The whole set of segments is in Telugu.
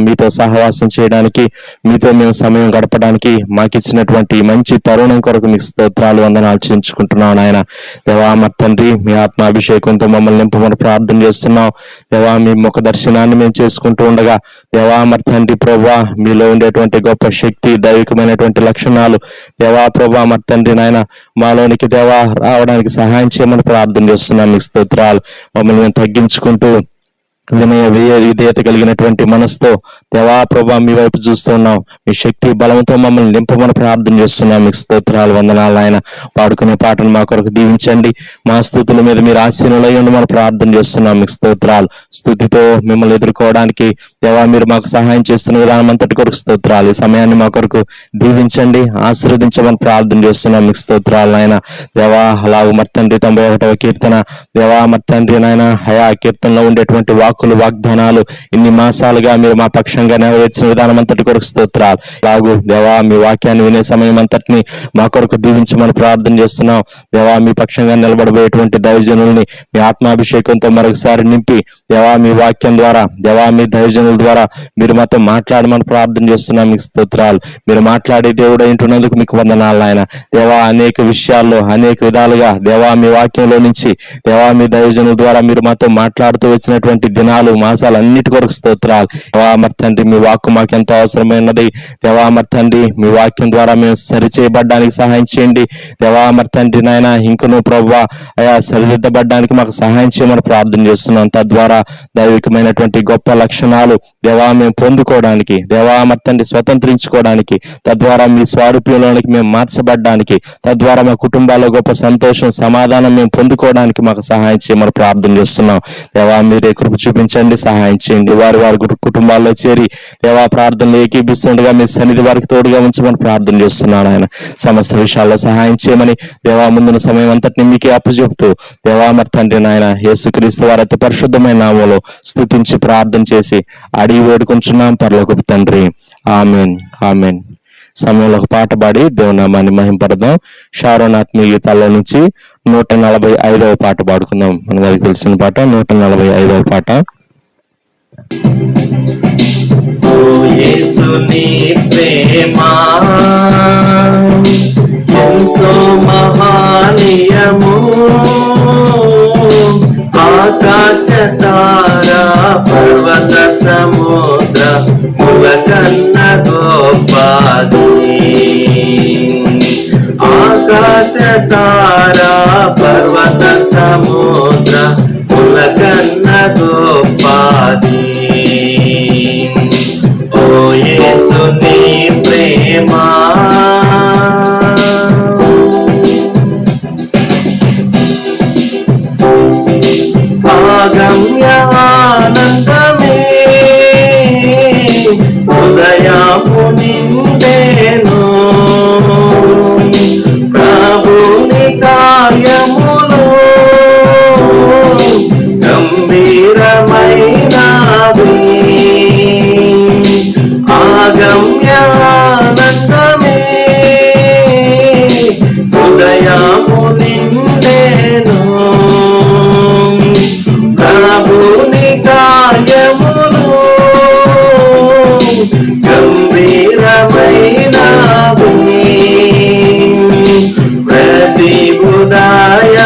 మీతో సహవాసం చేయడానికి, మీతో మేము సమయం గడపడానికి మాకు ఇచ్చినటువంటి మంచి తరుణం కొరకు మీకు స్తోత్రాలు, వందనాలు చెల్లించుకుంటున్నాం నాయన. దేవా మా తండ్రి, మీ ఆత్మాభిషేకంతో మమ్మల్ని నింపమని ప్రార్థన చేస్తున్నాం. దేవా మీ ముఖ దర్శనాన్ని మేము చేసుకుంటూ ఉండగా, దేవా మరి తండ్రి ప్రభువా, మీలో ఉండేటువంటి గొప్ప శక్తి, దైవికమైనటువంటి లక్షణాలు దేవా ప్రభువా మరి తండ్రి నాయన మాలోనికి దేవా రావడానికి సహాయం చేయమని ప్రార్థన చేస్తున్నాం. మీకు స్తోత్రాలు. మమ్మల్ని మేము తగ్గించుకుంటూ విధేయత కలిగినటువంటి మనసుతో దేవా ప్రభా మీ వైపు చూస్తున్నాం. మీ శక్తి బలంతో మమ్మల్ని నింపమని ప్రార్థన చేస్తున్నాం. మీకు స్తోత్రాలు, వందనాలు ఆయన. పాడుకునే పాటను మా కొరకు దీవించండి. మా స్తుతుల మీద మీరు ఆశీనులై ఉండమని ప్రార్థన చేస్తున్నాం. మీకు స్తోత్రాలు. స్తుతితో మిమ్మల్ని ఎదుర్కోవడానికి దేవా మీరు మాకు సహాయం చేస్తున్న విధానం అంతటి కొరకు స్తోత్రాలు. ఈ సమయాన్ని మా కొరకు దీవించండి, ఆశీర్వదించమని ప్రార్థన చేస్తున్నాం. మీకు స్తోత్రాలు ఆయన. దేవా అలాగ మరి తండ్రి 91వ కీర్తన దేవా మరి తండ్రి నాయన హయా కీర్తనలో ఉండేటువంటి వాక్కులు, వాగ్దానాలు ఇన్ని మాసాలుగా మీరు మా పక్షంగా నెరవేర్చిన విధానం అంతటి కొరకు స్తోత్రాలు. అలాగూ దేవా మీ వాక్యాన్ని వినే సమయం అంతటిని మా కొరకు దీవించమని ప్రార్థన చేస్తున్నాం. దేవా మీ పక్షంగా నిలబడబోయేటువంటి దైవజనుల్ని మీ ఆత్మాభిషేకంతో మరొకసారి నింపి దేవా మీ వాక్యం ద్వారా, దేవా మీ దైవజనుల ద్వారా మీరు మాతో మాట్లాడమని ప్రార్థన చేస్తున్నాం. మీకు స్తోత్రాలు. మీరు మాట్లాడే దేవుడు ఏంటున్నందుకు మీకు వందనాలు ఆయన. దేవా అనేక విషయాల్లో అనేక విధాలుగా దేవా మీ వాక్యంలో నుంచి దేవా మీ దైవజనుల ద్వారా మీరు మాతో మాట్లాడుతూ వచ్చినటువంటి దినాలు, మాసాలు అన్నిటి కొరకు స్తోత్రాలు. దేవా మరి తండ్రి మీ వాక్కు మాకు ఎంతో అవసరమైనది. దేవా మరి తండ్రి మీ వాక్యం ద్వారా మేము సరిచేయబడ్డానికి సహాయం చేయండి. దేవా మరి తండ్రి నాయన ఇంకను ప్రభువా అయా సరిదిద్దబడ్డానికి మాకు సహాయం చేయమని ప్రార్థన చేస్తున్నాం. తద్వారా దైవికమైనటువంటి గొప్ప లక్షణాలు దేవా మేము పొందుకోవడానికి, దేవా మరి తండ్రి స్వతంత్రించుకోవడానికి, తద్వారా మీ స్వారూప్యంలోనికి మేము మార్చబడ్డానికి, తద్వారా మా కుటుంబాల్లో గొప్ప సంతోషం, సమాధానం మేము పొందుకోవడానికి మాకు సహాయం చేయమని ప్రార్థన చేస్తున్నాం. దేవా మీరే కృప చూపించండి, సహాయం చేయండి. వారి వారి కుటుంబాల్లో చేరి దేవా ప్రార్థనలు ఏకీపిస్తుండగా మీ సన్నిధి వారికి తోడుగా ఉంచమని ప్రార్థన చేస్తున్నాను ఆయన. సమస్త విషయాల్లో సహాయం చేయమని దేవా ముందున్న సమయం అంతటిని మీకే అప్పచెప్తూ దేవా మరి తండ్రి నాయన యేసుక్రీస్తు వారి అతి పరిశుద్ధమైన నామములో స్తుతించి ప్రార్థన చేసి అడిగి వేడుకుంటున్నాం పరలోకపు తండ్రి. Amen, amen. సమయంలో ఒక పాట పాడి దేవుని నామాన్ని మహింపడదాం. షారోన్ ఆత్మీయ గీతాల్లో నుంచి 145వ పాట పాడుకుందాం. మన వారికి తెలిసిన పాట 145వ పాట. ఓ యేసుని ప్రేమ ఎంతో మహనీయము, ఆకాశ తారా పర్వత సముద్ర ములకన్న గోపాది. ఆకాశ తారా పర్వత సముద్ర ములకన్న గోపాది. ఓ యేసుని ప్రేమ ఆగమ్య ఆనందమే హృదయము నిండెను. ప్రభుని కార్యములు గంభీరమైనవి. ఆగమ్య ఆనందమే హృదయము నిండెను. ప్రభుని కార్యములు గంభీరమైనవి. ప్రతి ఉదయ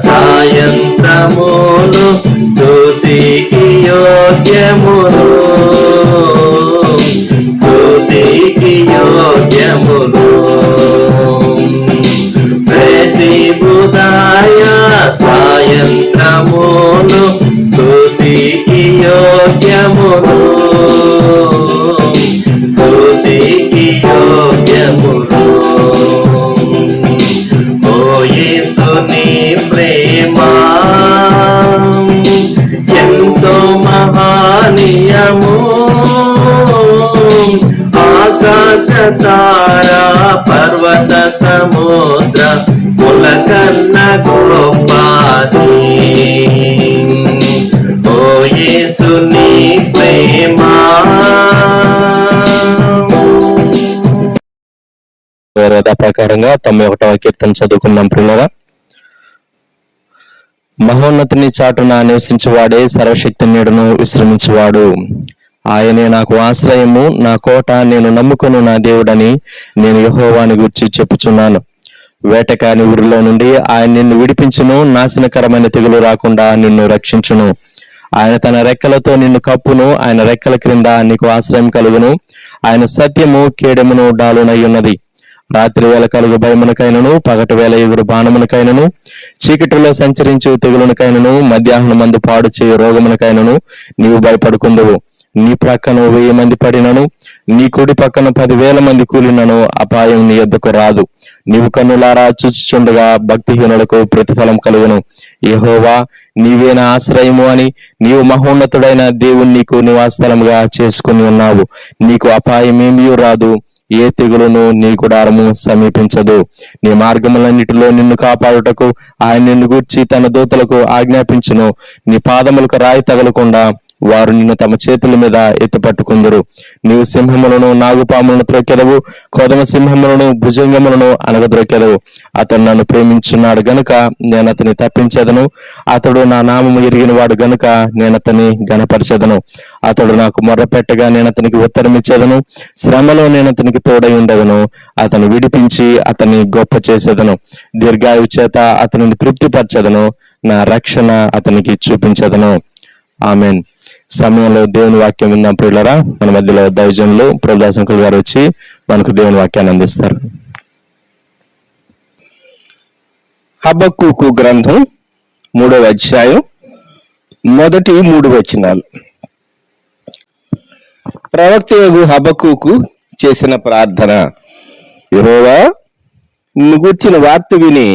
సాయంత్రములు స్తుతికి యోగ్యములు, స్తుతికి యోగ్యములు. ప్రతి ఉదయ సాయంత్రములు స్తుతికి యోగ్యములు, స్తుతికి యోగ్యములు. ఓ యేసుని ప్రేమ ఎంతో మహనీయము, ఆకాశ తారా పర్వత సముద్ర ములకన్న గోపాది. ఓ యేసుని ప్రేమ. యథా ప్రకారంగా 91వ కీర్తన చదువుకున్నాం ప్రియులారా. మహోన్నతిని చాటున నివసించువాడే సర్వశక్తి నీడను విశ్రమించువాడు. ఆయనే నాకు ఆశ్రయము, నా కోట, నేను నమ్ముకొను నా దేవుడని నేను యెహోవాని గురించి చెప్పుచున్నాను. వేటకాని ఊరిలో నుండి ఆయన నిన్ను విడిపించును, నాశనకరమైన తెగులు రాకుండా నిన్ను రక్షించును. ఆయన తన రెక్కలతో నిన్ను కప్పును, ఆయన రెక్కల క్రింద నీకు ఆశ్రయం కలుగును. ఆయన సత్యము కేడెమును డాలునై ఉన్నది. రాత్రి వేళ కలుగు భయమునకైనను, పగటి వేళ ఎగురు బాణమునకైనను, చీకటిలో సంచరించు తెగులునకైనను, మధ్యాహ్నం మందు పాడు చేయు రోగమునకైనను నీవు భయపడుకుందువు. నీ ప్రక్కన 1000 మంది పడినను, నీ కుడి పక్కన 10,000 మంది కూలినను అపాయం నీ యొద్దకు రాదు. నీవు కన్నులారా చూచుచుండగా భక్తిహీనులకు ప్రతిఫలం కలుగును. యెహోవా నీవే నా ఆశ్రయము అని నీవు మహోన్నతుడైన దేవుని నీకు నివాసస్థలముగా చేసుకుని ఉన్నావు. నీకు అపాయమేమీ రాదు, ఏ తెగులును నీ గుడారము సమీపించదు. నీ మార్గములన్నిటిలో నిన్ను కాపాడుటకు ఆయన నిన్ను గూర్చి తన దూతలకు ఆజ్ఞాపించును. నీ పాదములకు రాయి తగలకుండా వారు నిన్ను తమ చేతుల మీద ఎత్తిపట్టుకుందరు. నీవు సింహములను, నాగుపాములను త్రొక్కెదవు, కొదమ సింహములను, భుజంగములను అనగద్రొక్కెదవు. అతడు నన్ను ప్రేమించున్నాడు గనుక నేను అతని తప్పించెదను. అతడు నా నామము ఎరిగిన వాడు గనుక నేను అతని గణపరచెదను. అతడు నాకు మొర్రపెట్టగా నేను అతనికి ఉత్తరం ఇచ్చేదను. శ్రమలో నేను అతనికి తోడై ఉండదను. అతను విడిపించి అతన్ని గొప్ప చేసేదను. దీర్ఘాయువు చేత అతనిని తృప్తిపరచెదను. నా రక్షణ అతనికి చూపించెదను. ఆమెన్. సమయంలో దేవుని వాక్యం విన్నాం ప్రియులారా. మన మధ్యలో దైవజనులు ప్రభుదాస్ అంకుల్ గారు వచ్చి మనకు దేవుని వాక్యాన్ని అందిస్తారు. హబక్కూకు గ్రంథం 3వ అధ్యాయం మొదటి 3 వచనాలు. ప్రవక్తయగు హబక్కూకు చేసిన ప్రార్థన. యెహోవా, నిన్ను గూర్చిన వార్త విని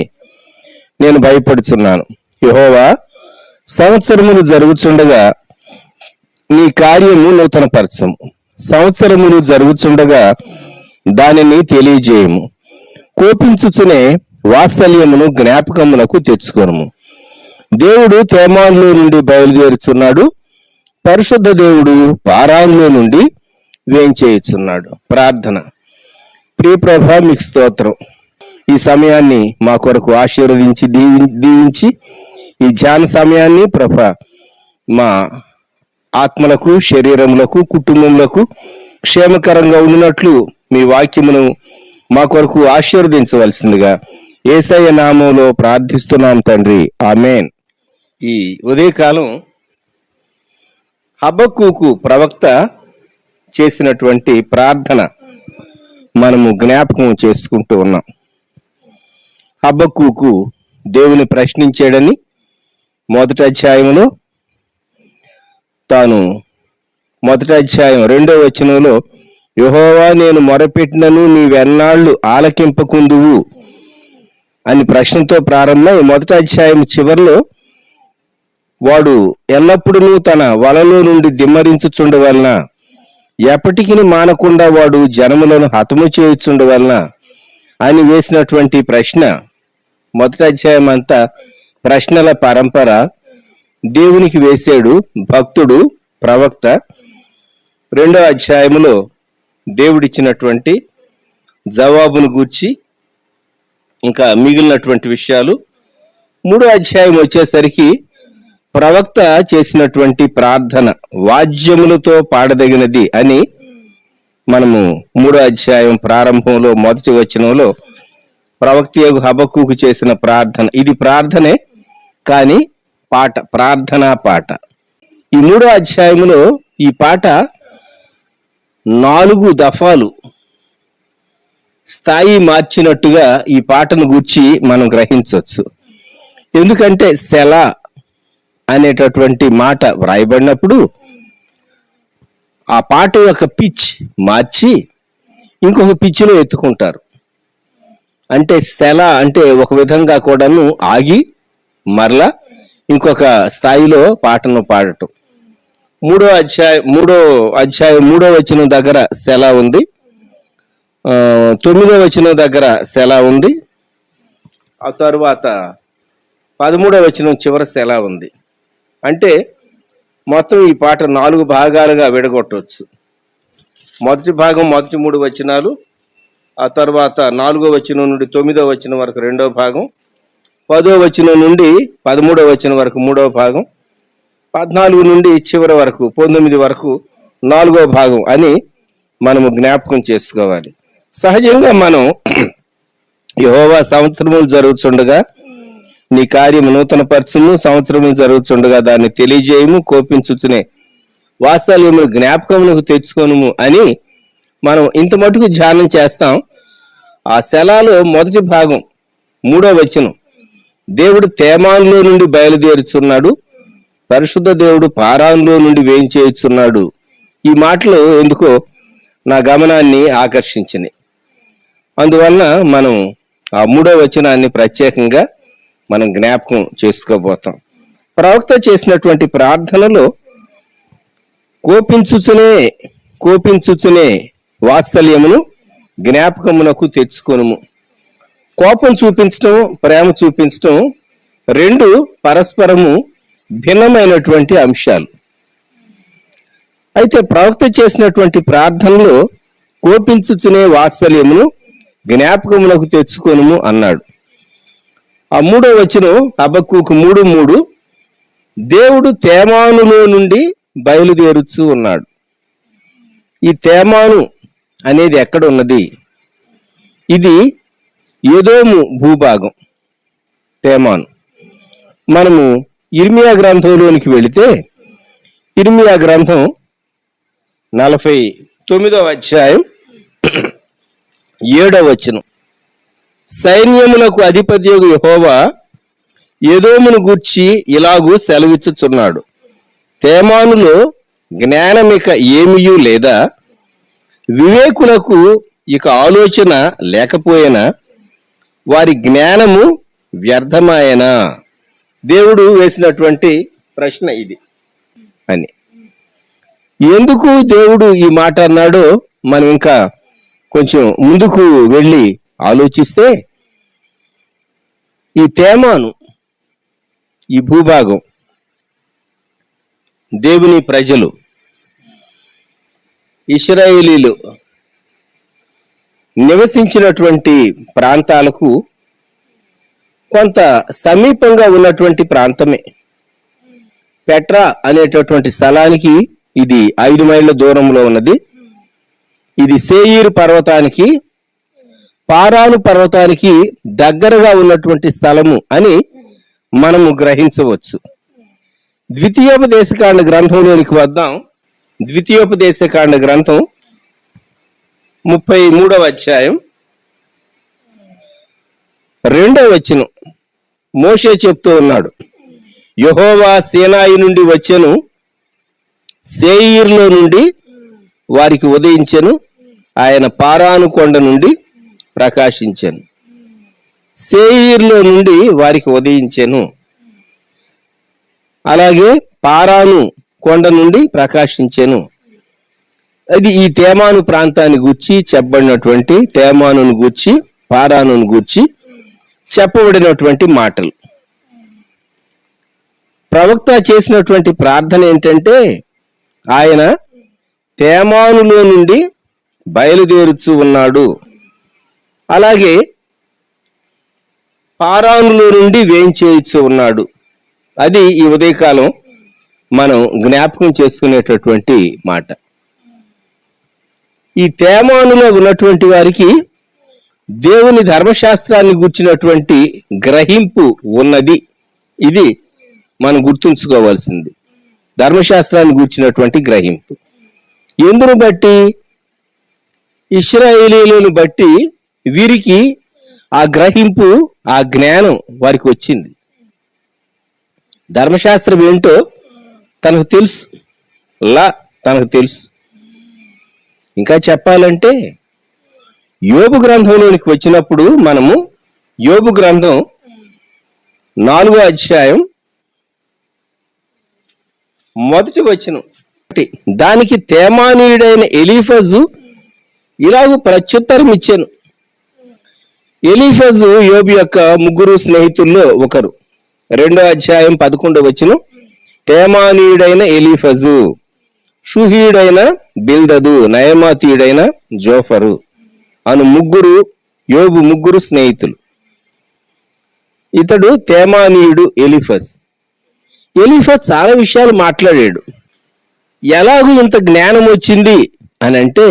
నేను భయపడుచున్నాను. యెహోవా, సంవత్సరములు జరుగుచుండగా నీ కార్యము నూతనపరచము. సంవత్సరములు జరుగుచుండగా దానిని తెలియజేయము. కోపించుచునే వాత్సల్యమును జ్ఞాపకమునకు తెచ్చుకొనుము. దేవుడు తేమాన్లో నుండి బయలుదేరుచున్నాడు. పరిశుద్ధ దేవుడు పారాన్లో నుండి వేంచేయుచున్నాడు. ప్రార్థన. ప్రియ ప్రభా, మీకు స్తోత్రం. ఈ సమయాన్ని మా కొరకు ఆశీర్వదించి దీవించి ఈ ధ్యాన సమయాన్ని ప్రభా మా ఆత్మలకు, శరీరములకు, కుటుంబములకు క్షేమకరంగా ఉన్నట్లు మీ వాక్యమును మా కొరకు ఆశీర్వదించవలసిందిగా యేసయ్య నామములో ప్రార్థిస్తున్నాం తండ్రి. ఆమేన్. ఈ ఉదయకాలం హబక్కూకు ప్రవక్త చేసినటువంటి ప్రార్థన మనము జ్ఞాపకం చేసుకుంటూ ఉన్నాం. హబక్కూకు దేవుని ప్రశ్నించాడని మొదటి అధ్యాయంలో తాను మొదటి అధ్యాయం 2వ వచనంలో యెహోవా, నేను మొరపెట్టినను నీవెన్నాళ్ళు ఆలకింపకుందువు అని ప్రశ్నతో ప్రారంభమై మొదటి అధ్యాయం చివరిలో వాడు ఎల్లప్పుడూ తన వలలో నుండి దిమ్మరించుచుండవలన, ఎప్పటికీ మానకుండా వాడు జనములను హతము చేయుచుండవలన అని వేసినటువంటి ప్రశ్న. మొదటి అధ్యాయం అంతా ప్రశ్నల పరంపర దేవునికి వేసాడు భక్తుడు ప్రవక్త. 2వ అధ్యాయములో దేవుడిచ్చినటువంటి జవాబును గూర్చి ఇంకా మిగిలినటువంటి విషయాలు. 3వ అధ్యాయం వచ్చేసరికి ప్రవక్త చేసినటువంటి ప్రార్థన వాద్యములతో పాడదగినది అని మనము 3వ అధ్యాయం ప్రారంభంలో మొదటి వచనంలో ప్రవక్త హబక్కూకు చేసిన ప్రార్థన. ఇది ప్రార్థనే కానీ పాట, ప్రార్థనా పాట. ఈ 3వ అధ్యాయంలో ఈ పాట 4 దఫాలు స్థాయి మార్చినట్టుగా ఈ పాటను గూర్చి మనం గ్రహించవచ్చు. ఎందుకంటే సెలా అనేటటువంటి మాట వ్రాయబడినప్పుడు ఆ పాట యొక్క పిచ్ మార్చి ఇంకొక పిచ్లో ఎత్తుకుంటారు. అంటే సెలా అంటే ఒక విధంగా కూడాను ఆగి మరలా ఇంకొక స్థాయిలో పాటను పాడటం. 3వ అధ్యాయం 3వ వచనం దగ్గర సెలా ఉంది, 9వ వచనం దగ్గర సెలా ఉంది, ఆ తరువాత 13వ వచనం చివర సెలా ఉంది. అంటే మొత్తం ఈ పాట 4 భాగాలుగా విడగొట్టవచ్చు. మొదటి భాగం మొదటి 3 వచనాలు, ఆ తర్వాత 4వ వచనం నుండి 9వ వచనం వరకు 2వ భాగం, 10వ వచనం నుండి 13వ వచనం వరకు 3వ భాగం, 14 నుండి చివరి వరకు 19 వరకు 4వ భాగం అని మనము జ్ఞాపకం చేసుకోవాలి. సహజంగా మనం యెహోవా సంవత్సరములు జరుగుతుండగా నీ కార్యము నూతన పరచును, సంవత్సరములు జరుగుతుండగా దాన్ని తెలియజేయము, కోపించుచునే వాత్సల్యములు జ్ఞాపకములకు తెచ్చుకోను అని మనం ఇంత మటుకు ధ్యానం చేస్తాం. ఆ శలాలో మొదటి భాగం 3వ వచనం, దేవుడు తేమానులో నుండి బయలుదేరుచున్నాడు, పరిశుద్ధ దేవుడు పారాన్లో నుండి వేయించేయుచున్నాడు. ఈ మాటలు ఎందుకో నా గమనాన్ని ఆకర్షించినాయి. అందువలన మనం ఆ 3వ వచనాన్ని ప్రత్యేకంగా మనం జ్ఞాపకం చేసుకోబోతాం. ప్రవక్త చేసినటువంటి ప్రార్థనలో కోపించుచునే వాత్సల్యమును జ్ఞాపకమునకు తెచ్చుకొనుము. కోపం చూపించటం, ప్రేమ చూపించటం రెండు పరస్పరము భిన్నమైనటువంటి అంశాలు. అయితే ప్రవక్త చేసినటువంటి ప్రార్థనలో కోపించుచునే వాత్సల్యమును జ్ఞాపకమునకు తెచ్చుకొనుము అన్నాడు. ఆ 3వ వచనం హబక్కూకు 3:3, దేవుడు తేమానులో నుండి బయలుదేరుచు ఉన్నాడు. ఈ తేమాను అనేది ఎక్కడ ఉన్నది? ఇది ఎదోము భూభాగం తేమాను. మనము ఇర్మియా గ్రంథంలోనికి వెళితే ఇర్మియా గ్రంథం 49వ అధ్యాయం 7వ వచనం, సైన్యములకు అధిపతియగు యెహోవా ఎదోమును గూర్చి ఇలాగూ సెలవిచ్చుచున్నాడు, తేమానులో జ్ఞానమిక ఏమీయూ లేదా, వివేకులకు ఇక ఆలోచన లేకపోయినా వారి జ్ఞానము వ్యర్థమాయనా. దేవుడు వేసినటువంటి ప్రశ్న ఇది అని. ఎందుకు దేవుడు ఈ మాట అన్నాడో మనం ఇంకా కొంచెం ముందుకు వెళ్ళి ఆలోచిస్తే, ఈ తేమాను, ఈ భూభాగం, దేవుని ప్రజలు ఇశ్రాయేలీలు నివసించినటువంటి ప్రాంతాలకు కొంత సమీపంగా ఉన్నటువంటి ప్రాంతమే. పెట్రా అనేటటువంటి స్థలానికి ఇది 5 మైళ్ళ దూరంలో ఉన్నది. ఇది సేయీరు పర్వతానికి, పారాను పర్వతానికి దగ్గరగా ఉన్నటువంటి స్థలము అని మనము గ్రహించవచ్చు. ద్వితీయోపదేశకాండ గ్రంథంలోనికి వద్దాం. ద్వితీయోపదేశకాండ గ్రంథం 33వ అధ్యాయం 2వ వచనం, మోషే చెప్తూ ఉన్నాడు, యెహోవా సీనాయి నుండి వచ్చెను, సేయీరులో నుండి వారికి ఉదయించెను, ఆయన పారాను కొండ నుండి ప్రకాశించెను. సేయీరులో నుండి వారికి ఉదయించెను, అలాగే పారాను కొండ నుండి ప్రకాశించెను. అది ఈ తేమాను ప్రాంతాన్ని గూర్చి చెప్పబడినటువంటి, తేమానును గూర్చి, పారానును గూర్చి చెప్పబడినటువంటి మాటలు. ప్రవక్త చేసినటువంటి ప్రార్థన ఏంటంటే, ఆయన తేమానులో నుండి బయలుదేరుచు ఉన్నాడు, అలాగే పారానులో నుండి వేయించేయచ్చు ఉన్నాడు. అది ఈ ఉదయకాలం మనం జ్ఞాపకం చేసుకునేటటువంటి మాట. ఈ తేమానులో ఉన్నటువంటి వారికి దేవుని ధర్మశాస్త్రాన్ని గూర్చినటువంటి గ్రహింపు ఉన్నది. ఇది మనం గుర్తుంచుకోవాల్సింది. ధర్మశాస్త్రాన్ని గూర్చినటువంటి గ్రహింపు ఎందును బట్టి? ఇశ్రాయేలీయులను బట్టి వీరికి ఆ గ్రహింపు, ఆ జ్ఞానం వారికి వచ్చింది. ధర్మశాస్త్రం ఏంటో తనకు తెలుసు, తనకు తెలుసు. ఇంకా చెప్పాలంటే యోబు గ్రంథంలోనికి వచ్చినప్పుడు మనము యోబు గ్రంథం 4వ అధ్యాయం 1వ వచనం, దానికి తేమానీయుడైన ఎలీఫజు ఇలాగూ ప్రత్యుత్తరం ఇచ్చాను. ఎలీఫజు యోబు యొక్క 3 స్నేహితుల్లో ఒకరు. 2వ అధ్యాయం 11వ వచనం, తేమానీయుడైన ఎలీఫజు, షూహీయుడైన బిల్దదు, నయమాతీయుడైన జోఫరు అను యోబు 3 స్నేహితులు. ఇతడు తేమానీయుడు ఎలీఫజ్. ఎలీఫజ్ చాలా విషయాలు మాట్లాడాడు. ఎలాగూ ఇంత జ్ఞానం వచ్చింది అని అంటే,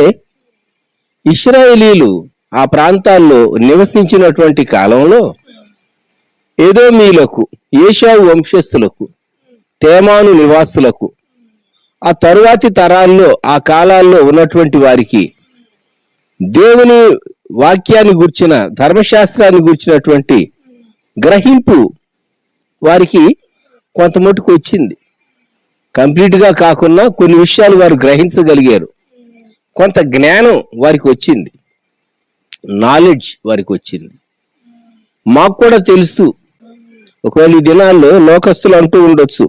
ఇశ్రాయేలీలు ఆ ప్రాంతాల్లో నివసించినటువంటి కాలంలో ఎదోమీయులకు, ఏశావు వంశస్థులకు, తేమాను నివాసులకు, ఆ తరువాతి తరాల్లో ఆ కాలాల్లో ఉన్నటువంటి వారికి దేవుని వాక్యాన్ని గూర్చిన, ధర్మశాస్త్రాన్ని గూర్చినటువంటి గ్రహింపు వారికి కొంత మటుకు వచ్చింది. కంప్లీట్గా కాకుండా కొన్ని విషయాలు వారు గ్రహించగలిగారు. కొంత జ్ఞానం వారికి వచ్చింది, నాలెడ్జ్ వారికి వచ్చింది. మాకు కూడా తెలుసు. ఒకవేళ ఈ దినాల్లో లోకస్తులు అంటూ ఉండొచ్చు,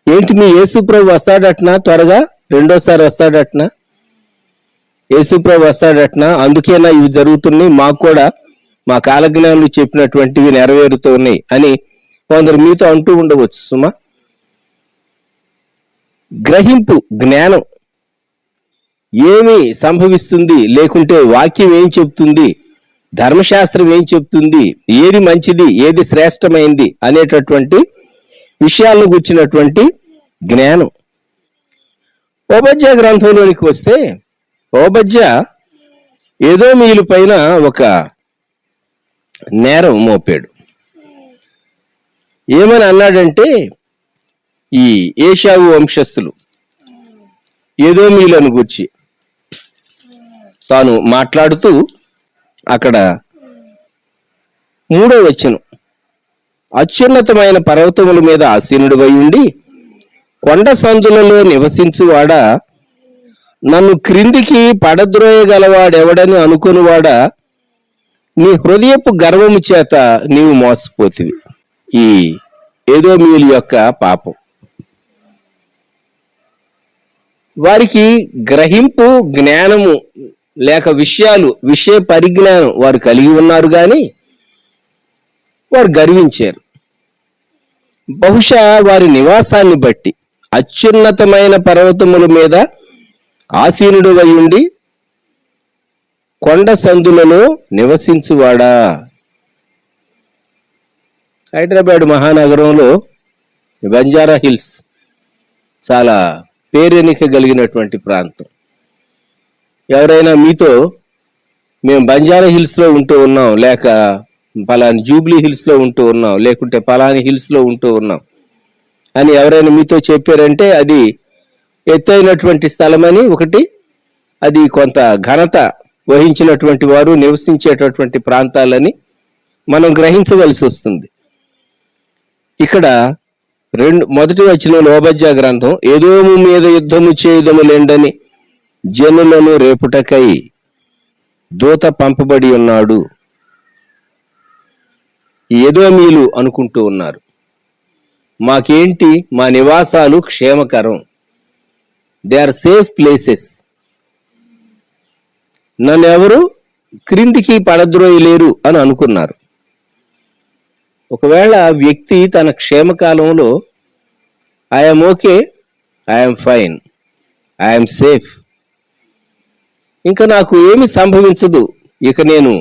ఏంటి మీ యేసుప్రభు వస్తాడటనా, త్వరగా రెండోసారి వస్తాడటనా, యేసుప్రభు వస్తాడటనా, అందుకేనా ఇవి జరుగుతున్నాయి, మాకు కూడా మా కాలజ్ఞానులు చెప్పినటువంటివి నెరవేరుతున్నాయి అని కొందరు మీతో అంటూ ఉండవచ్చు. సుమా, గ్రహింపు, జ్ఞానం ఏమి సంభవిస్తుంది, లేకుంటే వాక్యం ఏం చెప్తుంది, ధర్మశాస్త్రం ఏం చెప్తుంది, ఏది మంచిది, ఏది శ్రేష్టమైంది అనేటటువంటి విషయాలను గుర్చినటువంటి జ్ఞానం. ఓబద్యా గ్రంథంలోనికి వస్తే, ఓబద్యా ఎదోమీయుల పైన ఒక నేరం మోపాడు. ఏమని అన్నాడంటే, ఈ ఏశావు వంశస్థులు ఎదోమీయులను గూర్చి తాను మాట్లాడుతూ అక్కడ 3వ వచనం, అత్యున్నతమైన పర్వతముల మీద ఆసీనుడివై ఉండి కొండ సందులలో నివసించువాడా, నన్ను క్రిందికి పడద్రోయగలవాడెవడని అనుకునివాడా, నీ హృదయపు గర్వము చేత నీవు మోసపోతివి. ఈ ఎదోమీయుల యొక్క పాపం, వారికి గ్రహింపు, జ్ఞానము లేక విషయ పరిజ్ఞానం వారు కలిగి ఉన్నారు, కానీ వారు గర్వించారు. బహుశా వారి నివాసాన్ని బట్టి, అత్యున్నతమైన పర్వతముల మీద ఆసీనుడివై ఉండి కొండ సందులలో నివసించువాడా. హైదరాబాద్ మహానగరంలో బంజారా హిల్స్ చాలా పేరెనిక కలిగినటువంటి ప్రాంతం. ఎవరైనా మీతో మేము బంజారా హిల్స్లో ఉంటూ ఉన్నాం, లేక పలాని జూబ్లీ హిల్స్లో ఉంటూ ఉన్నాం, లేకుంటే పలాని హిల్స్లో ఉంటూ ఉన్నాం అని ఎవరైనా మీతో చెప్పారంటే అది ఎత్తైనటువంటి స్థలమని ఒకటి, అది కొంత ఘనత వహించినటువంటి వారు నివసించేటటువంటి ప్రాంతాలని మనం గ్రహించవలసి వస్తుంది. ఇక్కడ మొదటి వచనంలో ఓబద్యా గ్రంథం, ఎదోము మీద యుద్ధము చేయుదము లేండని జనులను రేపుటకై దూత పంపబడి ఉన్నాడు. ఎదోమీయులు అనుకుంటూ ఉన్నారు, మాకేంటి, మా నివాసాలు క్షేమకరం, దే ఆర్ సేఫ్ ప్లేసెస్, నన్ను ఎవరు క్రిందికి పడద్రోయలేరు అని అనుకున్నారు. ఒకవేళ వ్యక్తి తన క్షేమకాలంలో I'm okay, I'm fine, I'm safe, ఇంకా నాకు ఏమి సంభవించదు, ఇక నేను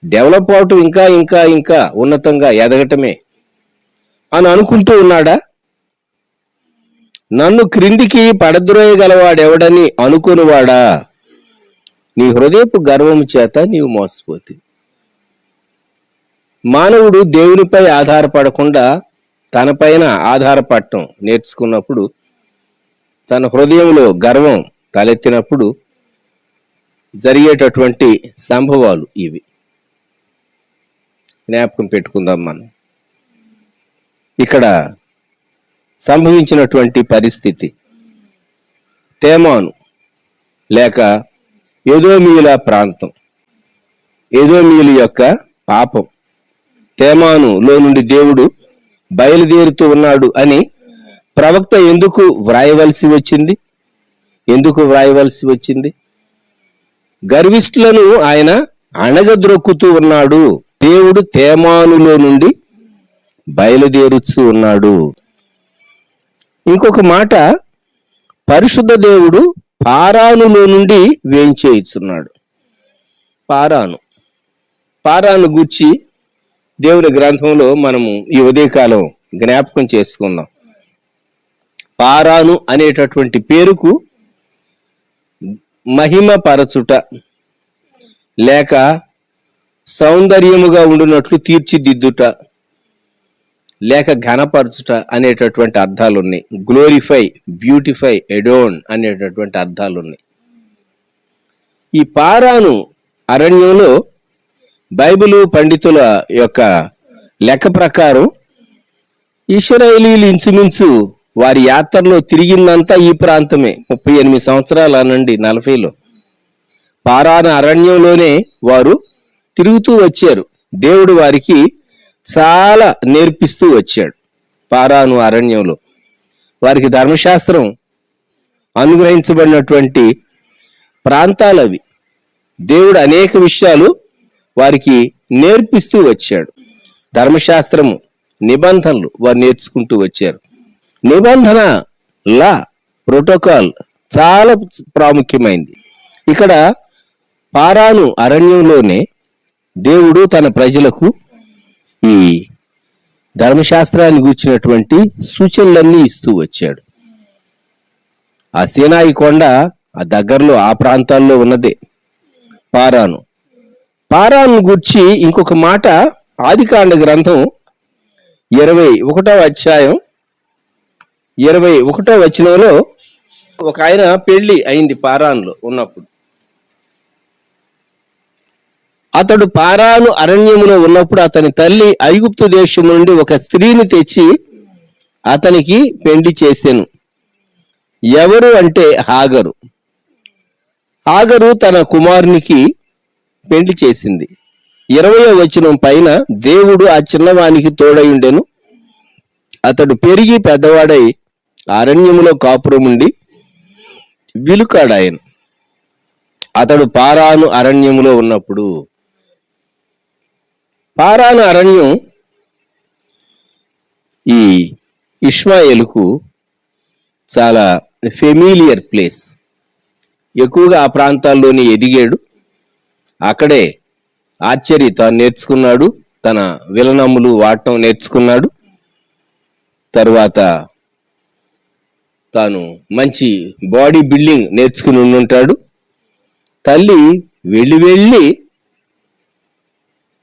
డెవలప్ అవటం ఇంకా ఇంకా ఇంకా ఉన్నతంగా ఎదగటమే అని అనుకుంటూ ఉన్నాడా? నన్ను క్రిందికి పడద్రోయగలవాడెవడని అనుకునివాడా, నీ హృదయపు గర్వము చేత నీవు మోసపోతి. మానవుడు దేవునిపై ఆధారపడకుండా తనపైన ఆధారపడటం నేర్చుకున్నప్పుడు, తన హృదయంలో గర్వం తలెత్తినప్పుడు జరిగేటటువంటి సంభవాలు ఇవి. జ్ఞాపకం పెట్టుకుందాం. మనం ఇక్కడ సంభవించినటువంటి పరిస్థితి, తేమాను లేక ఎదోమీయుల ప్రాంతం, ఎదోమీయుల యొక్క పాపం, తేమానులో నుండి దేవుడు బయలుదేరుతూ ఉన్నాడు అని ప్రవక్త ఎందుకు వ్రాయవలసి వచ్చింది? గర్విష్ఠులను ఆయన అణగద్రొక్కుతూ ఉన్నాడు. దేవుడు తేమానులో నుండి బయలుదేరుచూ ఉన్నాడు. ఇంకొక మాట, పరిశుద్ధ దేవుడు పారానులో నుండి వేంచేయుచున్నాడు. పారాను గూర్చి దేవుని గ్రంథంలో మనము ఈ ఉదయకాలం జ్ఞాపకం చేసుకుందాం. పారాను అనేటటువంటి పేరుకు మహిమ పరచుట లేక సౌందర్యముగా ఉండునట్లు తీర్చిదిద్దుట లేక ఘనపరచుట అనేటటువంటి అర్థాలు ఉన్నాయి. గ్లోరిఫై, బ్యూటిఫై, ఎడోన్ అనేటటువంటి అర్థాలు ఉన్నాయి. ఈ పారాను అరణ్యంలో బైబిలు పండితుల యొక్క లెక్క ప్రకారం ఇశ్రాయేలీయులు ఇంచుమించు వారి యాత్రలో తిరిగిందంతా ఈ ప్రాంతమే. 38 సంవత్సరాల నుండి 40లో పారాను అరణ్యంలోనే వారు తిరుగుతూ వచ్చారు. దేవుడు వారికి చాలా నేర్పిస్తూ వచ్చాడు. పారాను అరణ్యంలో వారికి ధర్మశాస్త్రం అనుగ్రహించబడినటువంటి ప్రాంతాలు అవి. దేవుడు అనేక విషయాలు వారికి నేర్పిస్తూ వచ్చాడు. ధర్మశాస్త్రము, నిబంధనలు వారు నేర్చుకుంటూ వచ్చారు. నిబంధన, లా, ప్రోటోకాల్ చాలా ప్రాముఖ్యమైంది. ఇక్కడ పారాను అరణ్యంలోనే దేవుడు తన ప్రజలకు ఈ ధర్మశాస్త్రాన్ని గూర్చినటువంటి సూచనలన్నీ ఇస్తూ వచ్చాడు. ఆ సీనాయి కొండ ఆ దగ్గరలో ఆ ప్రాంతాల్లో ఉన్నదే పారాను. పారాను గూర్చి ఇంకొక మాట ఆదికాండ గ్రంథం 21వ అధ్యాయం 21వ వచనంలో ఒక ఆయన పెళ్లి అయింది పారాన్లో ఉన్నప్పుడు. అతడు పారాను అరణ్యములో ఉన్నప్పుడు అతని తల్లి ఐగుప్తు దేశం నుండి ఒక స్త్రీని తెచ్చి అతనికి పెండ్లి చేసెను. ఎవరు అంటే హాగరు. హాగరు తన కుమారునికి పెండ్లి చేసింది. 20వ వచనం పైన దేవుడు ఆ చిన్నవానికి తోడయుండెను. అతడు పెరిగి పెద్దవాడై అరణ్యములో కాపురముండి విలుకాడాయను. అతడు పారాను అరణ్యములో ఉన్నప్పుడు, పారాను అరణ్యం ఈ ఇష్మాయేలుకు చాలా ఫెమిలియర్ ప్లేస్. ఎక్కువగా ఆ ప్రాంతాల్లోనే ఎదిగాడు. అక్కడే ఆర్చరీ తాను నేర్చుకున్నాడు. తన విలనమ్ములు వాడటం నేర్చుకున్నాడు. తరువాత తాను మంచి బాడీ బిల్డింగ్ నేర్చుకుని ఉండుంటాడు. తల్లి వెళ్ళి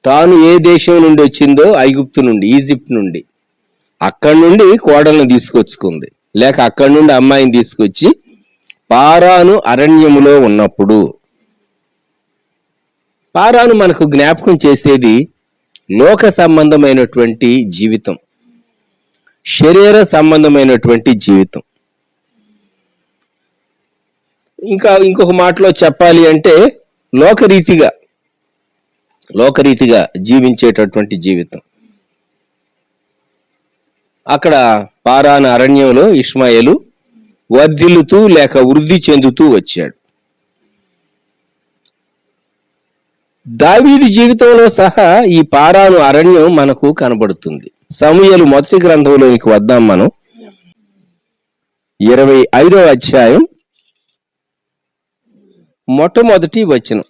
తాను ఏ దేశం నుండి వచ్చిందో, ఐగుప్తు నుండి, ఈజిప్ట్ నుండి, అక్కడి నుండి కోడలను తీసుకొచ్చుకుంది. లేక అక్కడి నుండి అమ్మాయిని తీసుకొచ్చి పారాను అరణ్యములో ఉన్నప్పుడు, పారాను మనకు జ్ఞాపకం చేసేది లోక సంబంధమైనటువంటి జీవితం, శరీర సంబంధమైనటువంటి జీవితం. ఇంకొక మాటలో చెప్పాలి అంటే లోకరీతిగా జీవించేటటువంటి జీవితం. అక్కడ పారాను అరణ్యంలో ఇష్మాయేలు వర్ధిల్లుతూ లేక వృద్ధి చెందుతూ వచ్చాడు. దావీదు జీవితంలో సహా ఈ పారాను అరణ్యం మనకు కనబడుతుంది. సమూయేలు మొదటి గ్రంథంలోనికి వద్దాం మనం. 25వ అధ్యాయం మొట్టమొదటి వచనం.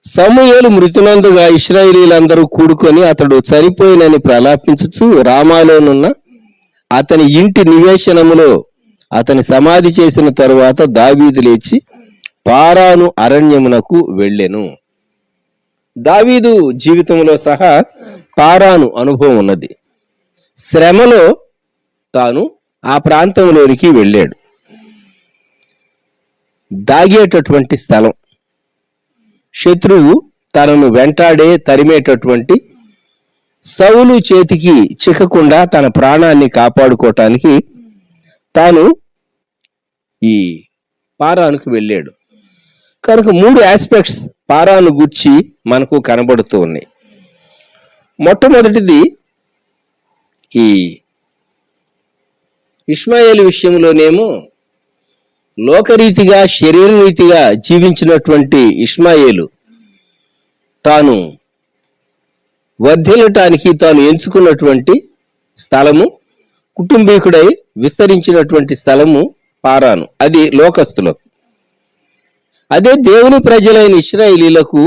సమూయేలు మృతినందుగా ఇశ్రాయేలీలందరూ కూడుకొని అతడు చనిపోయినని ప్రలాపించుచు రామాలోనున్న అతని ఇంటి నివేశనములో అతని సమాధి చేసిన తరువాత దావీదు లేచి పారాను అరణ్యమునకు వెళ్ళెను. దావీదు జీవితంలో సహా పారాను అనుభవం ఉన్నది. శ్రమలో తాను ఆ ప్రాంతంలోనికి వెళ్ళాడు. దాగేటటువంటి స్థలం, శత్రువు తనను వెంటాడే తరిమేటటువంటి సౌలు చేతికి చిక్కకుండా తన ప్రాణాన్ని కాపాడుకోవటానికి తాను ఈ పారానుకు వెళ్ళాడు. కనుక 3 ఆస్పెక్ట్స్ పారాను గూర్చి మనకు కనబడుతూ ఉన్నాయి. మొట్టమొదటిది, ఈ ఇష్మాయేలు విషయంలోనేమో లోకరీతిగా శరీరరీతిగా జీవించినటువంటి ఇష్మాయేలు తాను వర్ధిల్లటానికి తాను ఎంచుకున్నటువంటి స్థలము, కుటుంబీకుడై విస్తరించినటువంటి స్థలము పారాను. అది లోకస్తులకు. అదే దేవుని ప్రజలైన ఇశ్రాయేలీలకు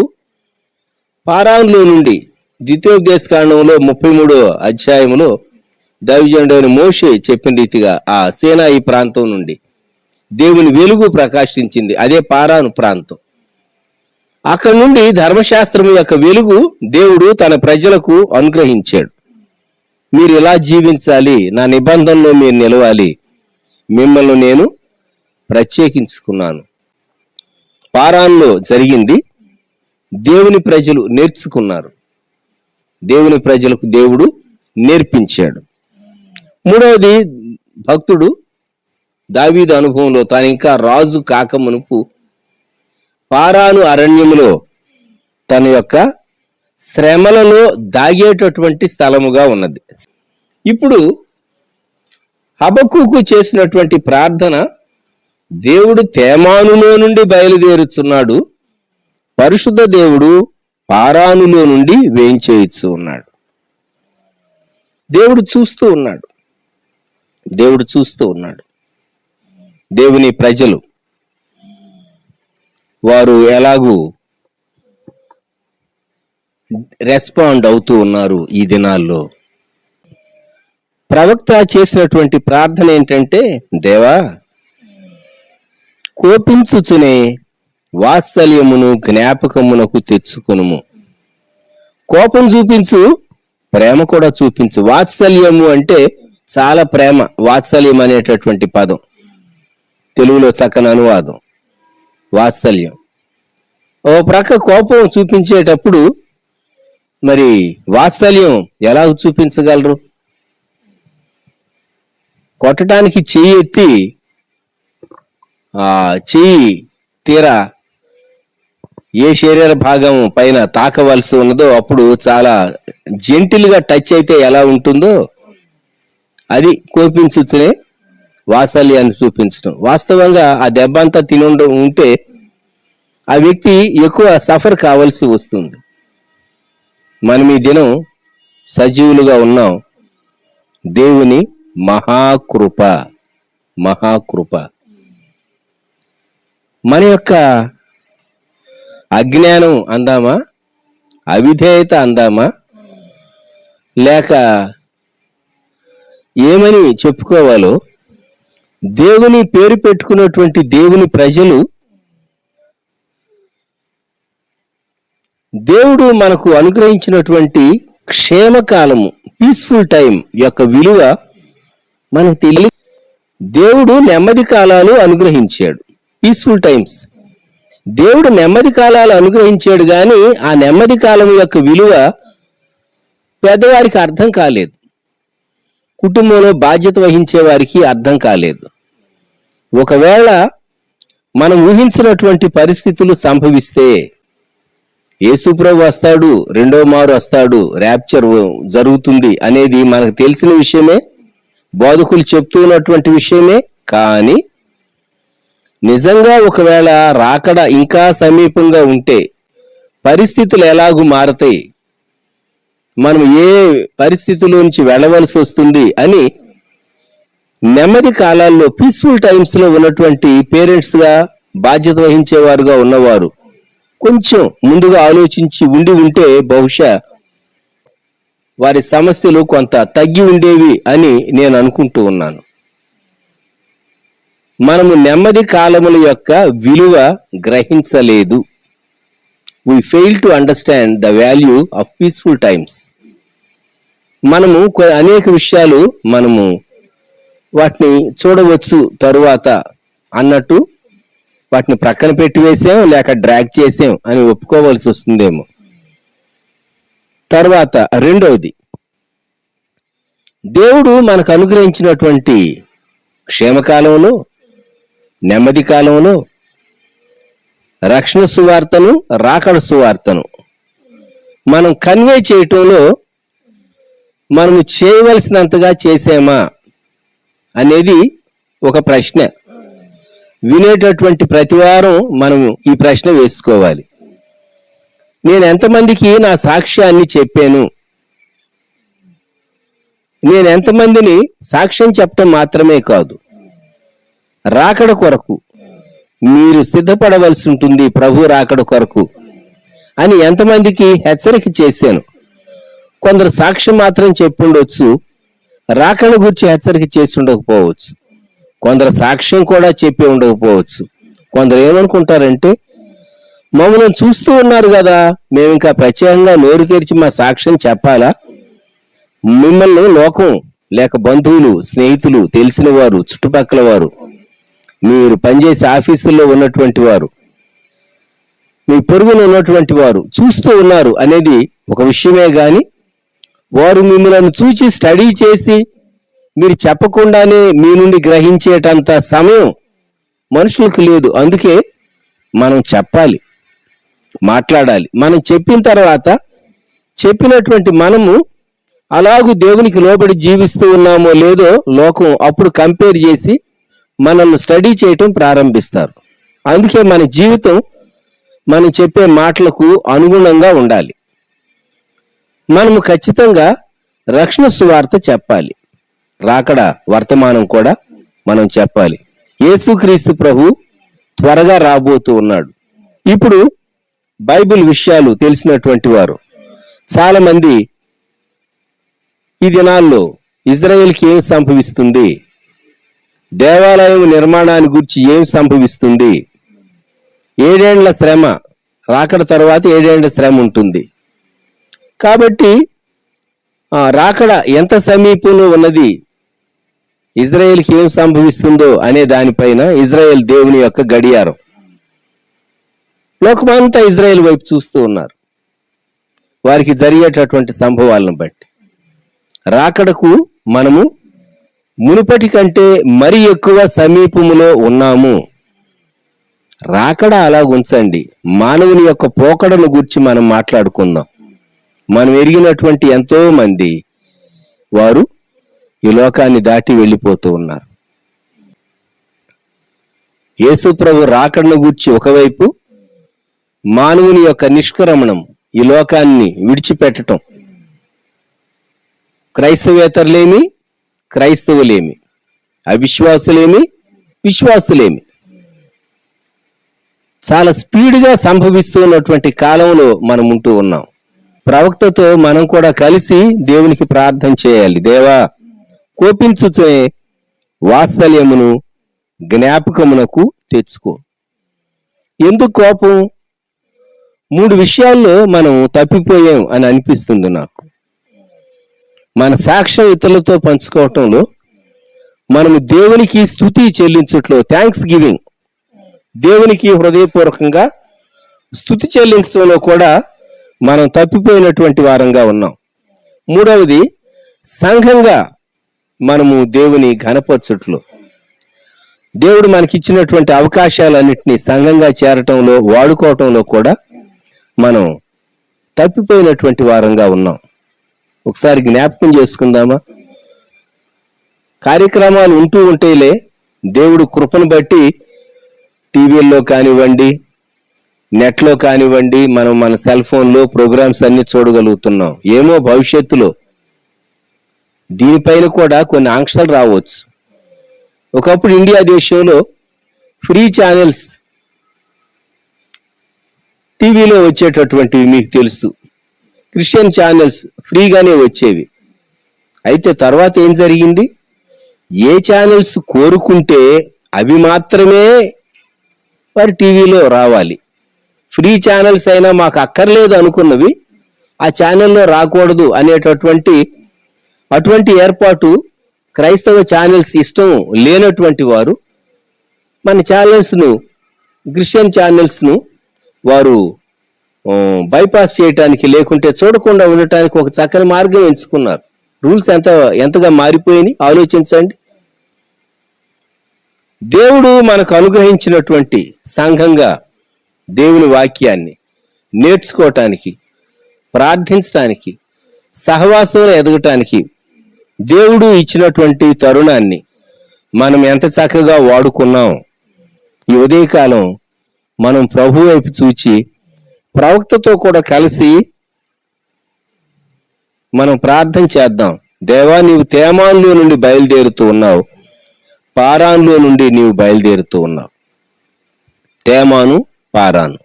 పారానులో నుండి ద్వితీయోపదేశకాండంలో 33వ అధ్యాయంలో దైవజనుడైన మోషే చెప్పిన రీతిగా ఆ సీనాయి ప్రాంతం నుండి దేవుని వెలుగు ప్రకాశించింది. అదే పారాను ప్రాంతం. అక్కడి నుండి ధర్మశాస్త్రం యొక్క వెలుగు దేవుడు తన ప్రజలకు అనుగ్రహించాడు. మీరు ఇలా జీవించాలి, నా నిబంధనలో మీరు నిలవాలి, మిమ్మల్ని నేను ప్రత్యేకించుకున్నాను. పారాన్లో జరిగింది. దేవుని ప్రజలు నేర్చుకున్నారు, దేవుని ప్రజలకు దేవుడు నేర్పించాడు. మూడవది, భక్తుడు దావీదు అనుభవంలో తాను ఇంకా రాజు కాకమునుపు పారాను అరణ్యములో తన యొక్క శ్రమలలో దాగేటటువంటి స్థలముగా ఉన్నది. ఇప్పుడు హబక్కూకు చేసినటువంటి ప్రార్థన, దేవుడు తేమానులో నుండి బయలుదేరుచున్నాడు, పరిశుద్ధ దేవుడు పారానులో నుండి వేయించేయచ్చు ఉన్నాడు. దేవుడు చూస్తూ ఉన్నాడు, దేవుడు చూస్తూ ఉన్నాడు. దేవుని ప్రజలు వారు ఎలాగూ రెస్పాండ్ అవుతూ ఉన్నారు. ఈ దినాల్లో ప్రవక్త చేసినటువంటి ప్రార్థన ఏంటంటే, దేవా కోపించుచునే వాత్సల్యమును జ్ఞాపకమునకు తెచ్చుకొనుము. కోపం చూపించు, ప్రేమ కూడా చూపించు. వాత్సల్యము అంటే చాలా ప్రేమ. వాత్సల్యం అనేటటువంటి పదం తెలుగులో చక్కని అనువాదం వాత్సల్యం. ఓ ప్రక్క కోపం చూపించేటప్పుడు మరి వాత్సల్యం ఎలా చూపించగలరు? కొట్టడానికి చెయ్యి ఎత్తి చెయ్యి తీరా ఏ శరీర భాగం పైన తాకవలసి ఉన్నదో అప్పుడు చాలా జెంటిల్గా టచ్ అయితే ఎలా ఉంటుందో అది కోపించునే వాత్సల్యాన్ని చూపించడం. వాస్తవంగా ఆ దెబ్బ అంతా తిని ఉంటే ఆ వ్యక్తి ఎక్కువ సఫర్ కావాల్సి వస్తుంది. మనం ఈ దినం సజీవులుగా ఉన్నాం. దేవుని మహాకృప, మహాకృప. మన యొక్క అజ్ఞానం అందామా, అవిధేయత అందామా, లేక ఏమని చెప్పుకోవాలో దేవుని పేరు పెట్టుకున్నటువంటి దేవుని ప్రజలు, దేవుడు మనకు అనుగ్రహించినటువంటి క్షేమకాలము, పీస్ఫుల్ టైం యొక్క విలువ మనకు తెలియ. దేవుడు నెమ్మది కాలాలు అనుగ్రహించాడు, పీస్ఫుల్ టైమ్స్. దేవుడు నెమ్మది కాలాలు అనుగ్రహించాడు, కానీ ఆ నెమ్మది కాలం యొక్క విలువ పెద్దవారికి అర్థం కాలేదు, కుటుంబంలో బాధ్యత వహించే వారికి అర్థం కాలేదు. ఒకవేళ మనం ఊహించినటువంటి పరిస్థితులు సంభవిస్తే, యేసుప్రభు వస్తాడు, రెండో మారు వస్తాడు, ర్యాప్చర్ జరుగుతుంది అనేది మనకు తెలిసిన విషయమే, బోధకులు చెప్తున్నటువంటి విషయమే. కానీ నిజంగా ఒకవేళ రాకడ ఇంకా సమీపంగా ఉంటే పరిస్థితులు ఎలాగూ మారతాయి, మనం ఏ పరిస్థితుల నుంచి వెళ్ళవలసి వస్తుంది అని నెమ్మది కాలాల్లో, పీస్ఫుల్ టైమ్స్ లో ఉన్నటువంటి పేరెంట్స్ గా, బాధ్యత వహించేవారుగా ఉన్నవారు కొంచెం ముందుగా ఆలోచించి ఉంటే బహుశా వారి సమస్యలు కొంత తగ్గి ఉండేవి అని నేను అనుకుంటూ ఉన్నాను. మనము నెమ్మది కాలముల యొక్క విలువ గ్రహించలేదు. we fail to understand the value of peaceful times. మనము అనేక విషయాలు మనము వాటిని చూడవచ్చు తరువాత అన్నట్టు వాటిని ప్రక్కన పెట్టి వేసాం, లేక డ్రాగ్ చేసాం అని ఒప్పుకోవాల్సి వస్తుందేమో. తర్వాత రెండవది, దేవుడు మనకు అనుగ్రహించినటువంటి క్షేమకాలంలో, నెమ్మది కాలంలో రక్షణ సువార్తను, రాకడ సువార్తను మనం కన్వే చేయటంలో మనము చేయవలసినంతగా చేసామా అనేది ఒక ప్రశ్న. వినేటటువంటి ప్రతివారం మనము ఈ ప్రశ్న వేసుకోవాలి. నేను ఎంతమందికి నా సాక్ష్యాన్ని చెప్పాను? నేను ఎంతమందిని సాక్ష్యం చెప్పడం మాత్రమే కాదు, రాకడ కొరకు మీరు సిద్ధపడవలసి ఉంటుంది, ప్రభు రాకడ కొరకు అని ఎంతమందికి హెచ్చరిక చేశాను? కొందరు సాక్ష్యం మాత్రం చెప్పుండొచ్చు, రాకడ గురించి హెచ్చరిక చేసి ఉండకపోవచ్చు, కొందరు సాక్ష్యం కూడా చెప్పి ఉండకపోవచ్చు. కొందరు ఏమనుకుంటారంటే, మమ్మల్ని చూస్తూ ఉన్నారు కదా, మేము ఇంకా ప్రత్యేకంగా నోరు తెరిచి మా సాక్ష్యం చెప్పాలా? మిమ్మల్ని లోకం లేక బంధువులు, స్నేహితులు, తెలిసిన వారు, చుట్టుపక్కల వారు, మీరు పనిచేసే ఆఫీసుల్లో ఉన్నటువంటి వారు, మీ పొరుగున ఉన్నటువంటి వారు చూస్తూ ఉన్నారు అనేది ఒక విషయమే. గాని వారు మిమ్మల్ని చూచి స్టడీ చేసి మీరు చెప్పకుండానే మీ నుండి గ్రహించేటంత సమయం మనుషులకు లేదు. అందుకే మనం చెప్పాలి, మాట్లాడాలి. మనం చెప్పిన తర్వాత చెప్పినటువంటి మనము అలాగూ దేవునికి లోబడి జీవిస్తూ ఉన్నామో లేదో లోకం అప్పుడు కంపేర్ చేసి మనల్ని స్టడీ చేయటం ప్రారంభిస్తారు. అందుకే మన జీవితం మనం చెప్పే మాటలకు అనుగుణంగా ఉండాలి. మనము ఖచ్చితంగా రక్షణ సువార్త చెప్పాలి. రాకడ వర్తమానం కూడా మనం చెప్పాలి. యేసుక్రీస్తు ప్రభు త్వరగా రాబోతూ ఉన్నాడు. ఇప్పుడు బైబిల్ విషయాలు తెలిసినటువంటి వారు చాలా మంది ఈ దినాల్లో ఇజ్రాయెల్కి ఏం సంభవిస్తుంది, దేవాలయం నిర్మాణాన్ని గురించి ఏం సంభవిస్తుంది, 7 ఏండ్ల శ్రమ, రాకడ తర్వాత 7 ఏండ్ల శ్రమ ఉంటుంది. కాబట్టి రాకడ ఎంత సమీపంలో ఉన్నది, ఇజ్రాయెల్కి ఏం సంభవిస్తుందో అనే దానిపైన ఇజ్రాయెల్ దేవుని యొక్క గడియారం. లోకమంతా ఇజ్రాయెల్ వైపు చూస్తూ ఉన్నారు, వారికి జరిగేటటువంటి సంభవాలను బట్టి. రాకడకు మనము మునుపటి కంటే మరి ఎక్కువ సమీపములో ఉన్నాము. రాకడ అలాగుంచండి, మానవుని యొక్క పోకడను గురించి మనం మాట్లాడుకుందాం. మనం ఎరిగినటువంటి ఎంతో మంది వారు ఈ లోకాన్ని దాటి వెళ్ళిపోతూ ఉన్నారు. యేసు ప్రభు రాకడను గురించి ఒకవైపు, మానవుని యొక్క నిష్క్రమణం, ఈ లోకాన్ని విడిచిపెట్టడం, క్రైస్తవేతరులేమి, క్రైస్తవులేమి, అవిశ్వాసులేమి, విశ్వాసులేమి, చాలా స్పీడ్గా సంభవిస్తున్నటువంటి కాలంలో మనం ఉంటూ ఉన్నాం. ప్రవక్తతో మనం కూడా కలిసి దేవునికి ప్రార్థన చేయాలి. దేవా, కోపించుచునే వాత్సల్యమును జ్ఞాపకమునకు తెచ్చుకో. ఎందుకు కోపం? 3 విషయాల్లో మనం తప్పిపోయాం అని అనిపిస్తుంది నాకు. మన సాక్ష్యం ఇతరులతో పంచుకోవటంలో, మనము దేవునికి స్తుతి చెల్లించట్లో, థ్యాంక్స్ గివింగ్, దేవునికి హృదయపూర్వకంగా స్తుతి చెల్లించడంలో కూడా మనం తప్పిపోయినటువంటి వారంగా ఉన్నాం. 3వది, సంఘంగా మనము దేవుని ఘనపరచుట్లో, దేవుడు మనకిచ్చినటువంటి అవకాశాలన్నింటినీ సంఘంగా చేరటంలో, వాడుకోవటంలో కూడా మనం తప్పిపోయినటువంటి వారంగా ఉన్నాం. ఒకసారి జ్ఞాపకం చేసుకుందామా? కార్యక్రమాలు ఉంటూ ఉంటేలే, దేవుడు కృపను బట్టి టీవీల్లో కానివ్వండి, నెట్లో కానివ్వండి, మనం మన సెల్ ఫోన్లో ప్రోగ్రామ్స్ అన్ని చూడగలుగుతున్నాం. ఏమో భవిష్యత్తులో దీనిపైన కూడా కొన్ని ఆంక్షలు రావచ్చు. ఒకప్పుడు ఇండియా దేశంలో ఫ్రీ ఛానల్స్ టీవీలో వచ్చేటటువంటివి మీకు తెలుసు. క్రిస్టియన్ ఛానల్స్ ఫ్రీగానే వచ్చేవి. అయితే తర్వాత ఏం జరిగింది? ఏ ఛానల్స్ కోరుకుంటే అవి మాత్రమే వారి టీవీలో రావాలి. ఫ్రీ ఛానల్స్ అయినా మాకు అక్కర్లేదు అనుకున్నవి ఆ ఛానల్లో రాకూడదు అటువంటి ఏర్పాటు క్రైస్తవ ఛానల్స్ ఇష్టం లేనటువంటి వారు మన ఛానల్స్ను, క్రిస్టియన్ ఛానల్స్ను వారు బైపాస్ చేయటానికి, లేకుంటే చూడకుండా ఉండటానికి ఒక చక్కని మార్గం ఎంచుకున్నారు. రూల్స్ ఎంతగా మారిపోయినాయి ఆలోచించండి. దేవుడు మనకు అనుగ్రహించినటువంటి సంఘంగా దేవుని వాక్యాన్ని నేర్చుకోవటానికి, ప్రార్థించటానికి, సహవాసంలో ఎదగటానికి దేవుడు ఇచ్చినటువంటి తరుణాన్ని మనం ఎంత చక్కగా వాడుకున్నాం. ఈ ఉదయకాలం మనం ప్రభు వైపు చూచి ప్రవక్తతో కూడా కలిసి మనం ప్రార్థన చేద్దాం. దేవా, నీవు తేమాన్లో నుండి బయలుదేరుతూ ఉన్నావు, పారాన్లో నుండి నీవు బయలుదేరుతూ ఉన్నావు. తేమాను, పారాను,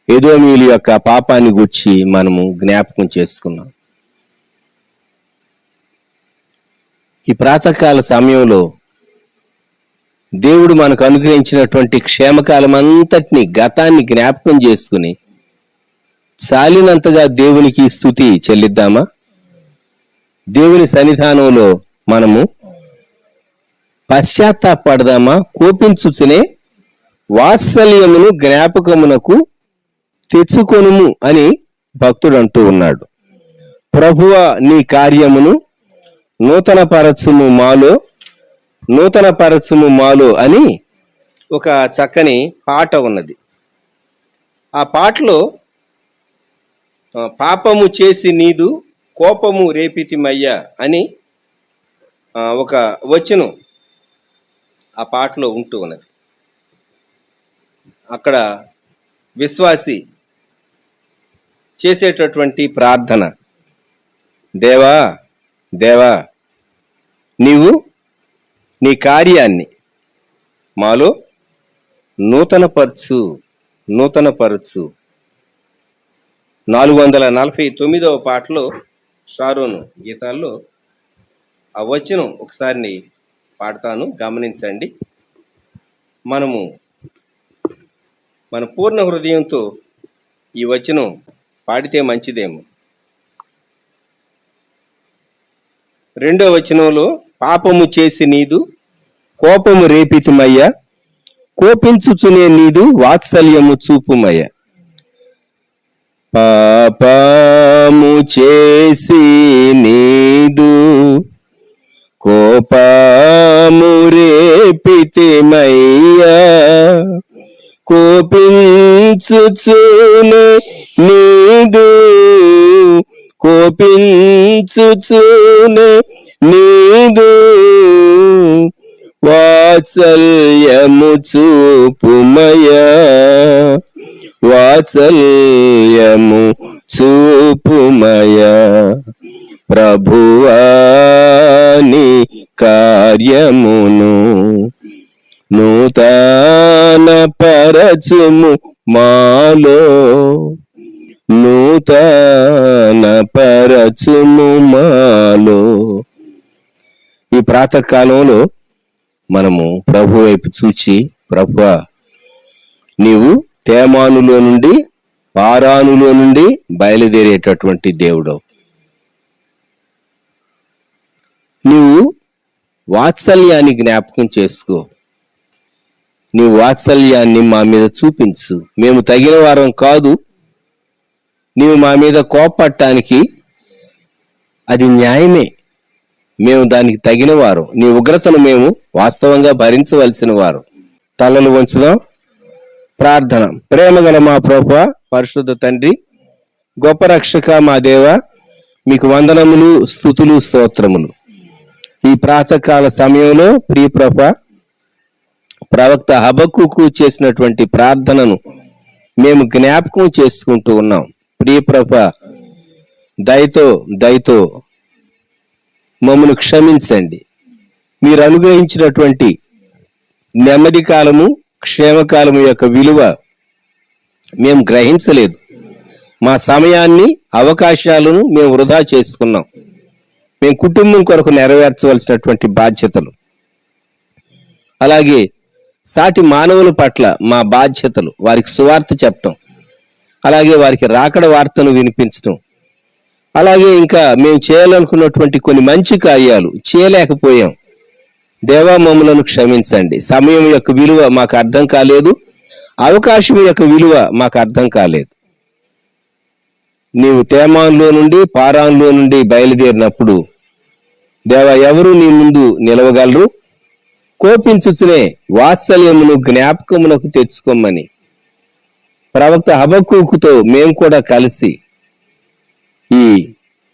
ఎదోమీయుల యొక్క పాపాన్ని గురించి మనము జ్ఞాపకం చేసుకున్నాం. ఈ ప్రాతకాల సమయంలో దేవుడు మనకు అనుగ్రహించినటువంటి క్షేమకాలం అంతటిని, గతాన్ని జ్ఞాపకం చేసుకుని చాలినంతగా దేవునికి స్తుతి చెల్లిద్దామా? దేవుని సన్నిధానంలో మనము పశ్చాత్తాపడదామా? కోపించుచునే వాత్సల్యమును జ్ఞాపకమునకు తెచ్చుకొనుము అని భక్తుడు అంటూ ఉన్నాడు. ప్రభువ నీ కార్యమును నూతన పరచుము మాలో అని ఒక చక్కని పాట ఉన్నది. ఆ పాటలో పాపము చేసి నీదు కోపము రేపితిమయ్యా అని ఒక వచనం ఆ పాటలో ఉంటూ ఉన్నది. అక్కడ విశ్వాసి చేసేటటువంటి ప్రార్థన, దేవా దేవా నీవు నీ కార్యాన్ని మాలో నూతనపరచు 449వ పాటలో షారోను గీతాల్లో ఆ వచనం ఒకసారి పాడతాను, గమనించండి. మనము మన పూర్ణ హృదయంతో ఈ వచనం పాడితే మంచిదేమో. 2వ వచనంలో పాపము చేసి నీదు కోపము రేపితిమయ్యా, కోపించుచునే నీదు వాత్సల్యము చూపుమయ్యా. పాపము చేసి నీదు కోపము రేపితిమయ్యా, కోపించుచునే నీదు వాత్సల్యము చూపుమయా. ప్రభువా నీ కార్యమును నూతన పరచుము మాలో, ఈ ప్రాతకాలంలో మనము ప్రభు వైపు చూచి, ప్రభువా నీవు తేమానులో నుండి పారానులో నుండి బయలుదేరేటటువంటి దేవుడు, నీవు వాత్సల్యాన్ని జ్ఞాపకం చేసుకో, నీ వాత్సల్యాన్ని మా మీద చూపించు. మేము తగిన వారం కాదు, నీవు మా మీద కోపపడటానికి అది న్యాయమే, మేము దానికి తగిన వారు. నీ ఉగ్రతను మేము వాస్తవంగా భరించవలసిన వారు. తలలు వంచుదాం, ప్రార్థన. ప్రేమగల మా ప్రభువా, పరిశుద్ధ తండ్రి, గొప్ప రక్షక మా దేవ, మీకు వందనములు, స్తుతులు, స్తోత్రములు. ఈ ప్రాతకాల సమయంలో ప్రియ ప్రవక్త హబక్కుకు చేసినటువంటి ప్రార్థనను మేము జ్ఞాపకం చేసుకుంటూ ఉన్నాం. ప్రియ దయతో మమ్మను క్షమించండి. మీరు అనుగ్రహించినటువంటి నెమ్మది కాలము, క్షేమకాలము యొక్క విలువ మేము గ్రహించలేదు. మా సమయాన్ని, అవకాశాలను మేము వృధా చేసుకున్నాం. మేము కుటుంబం కొరకు నెరవేర్చవలసినటువంటి బాధ్యతలు, అలాగే సాటి మానవుల పట్ల మా బాధ్యతలు, వారికి సువార్త చెప్పటం, అలాగే వారికి రాకడ వార్తను వినిపించటం, అలాగే ఇంకా మేము చేయాలనుకున్నటువంటి కొన్ని మంచి కార్యాలు చేయలేకపోయాం. దేవా మమ్ములను క్షమించండి. సమయం యొక్క విలువ మాకు అర్థం కాలేదు, అవకాశం యొక్క విలువ మాకు అర్థం కాలేదు. నీవు తేమాన్లో నుండి పారాన్లో నుండి బయలుదేరినప్పుడు దేవా ఎవరు నీ ముందు నిలవగలరు? కోపించుచునే వాత్సల్యమును జ్ఞాపకమునకు తెచ్చుకోమని ప్రవక్త హబక్కుకుతో మేము కూడా కలిసి ఈ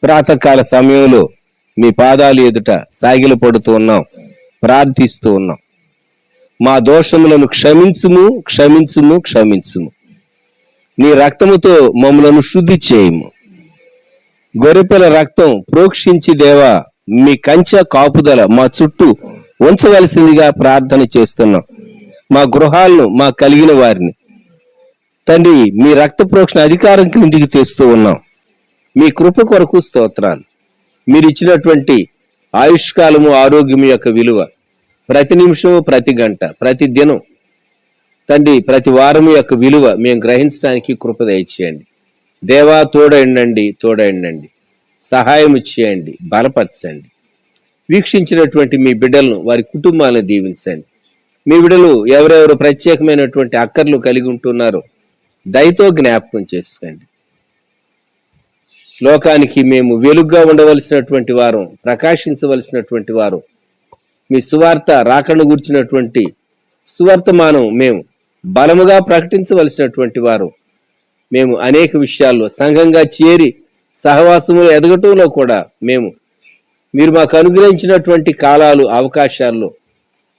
ప్రాతకాల సమయంలో మీ పాదాలు ఎదుట సాగిల పడుతూ ఉన్నాం, ప్రార్థిస్తూ ఉన్నాం. మా దోషములను క్షమించుము. నీ రక్తముతో మమ్మలను శుద్ధి చేయము. గొర్రెపిల్ల రక్తం ప్రోక్షించి దేవా మీ కంచె కాపుదల మా చుట్టూ ఉంచవలసిందిగా ప్రార్థన చేస్తున్నాం. మా గృహాలను, మా కలిగిన వారిని తండ్రి మీ రక్త ప్రోక్షణ అధికారం క్రిందికి తెస్తూ ఉన్నాం. మీ కృప కొరకు స్తోత్రాలు. మీరు ఇచ్చినటువంటి ఆయుష్కాలము, ఆరోగ్యము యొక్క విలువ, ప్రతి నిమిషము, ప్రతి గంట, ప్రతి దినం తండ్రి, ప్రతి వారము యొక్క విలువ మేము గ్రహించడానికి కృప దయచేయండి. దేవా, తోడైండండి, సహాయం చేయండి, బలపరచండి. వీక్షించినటువంటి మీ బిడ్డలను, వారి కుటుంబాలను దీవించండి. మీ బిడ్డలు ఎవరెవరు ప్రత్యేకమైనటువంటి అక్కర్లు కలిగి ఉంటున్నారో దయతో జ్ఞాపకం చేసుకోండి. లోకానికి మేము వెలుగుగా ఉండవలసినటువంటి వారు, ప్రకాశించవలసినటువంటి వారు, మీ సువార్త రాకను గుర్చినటువంటి సువర్తమానం మేము బలముగా ప్రకటించవలసినటువంటి వారు, మేము అనేక విషయాల్లో సంఘంగా చేరి సహవాసములు ఎదగటంలో కూడా మీరు మాకు అనుగ్రహించినటువంటి కాలాలు, అవకాశాల్లో